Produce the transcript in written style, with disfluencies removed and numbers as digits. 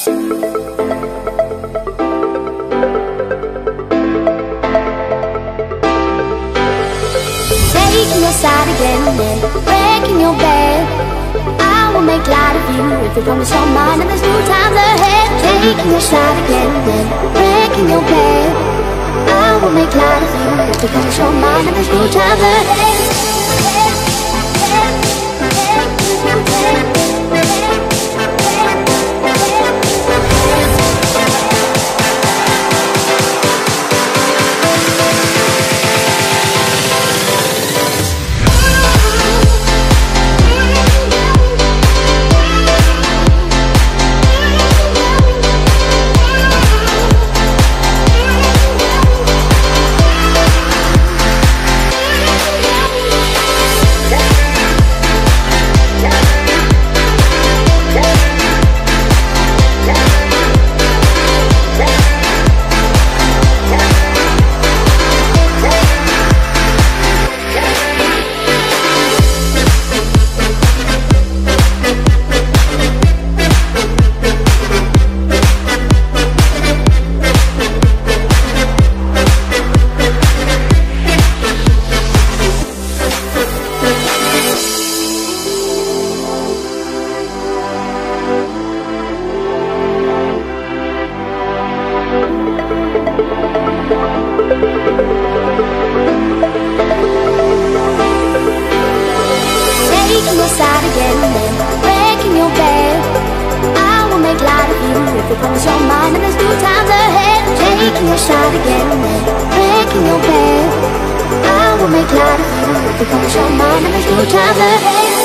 Taking your side again and breaking your bed. I will make light of you if you promise your mind, and there's new times ahead. Taking your side again and breaking your bed. I will make light of you if you promise your mind, and there's new times ahead. Taking your side again and breaking your bed. I will make light of you if you promise your mind, and there's new times ahead. Taking your side again and breaking your bed. I will make light of you if you promise your mind, and there's new times ahead.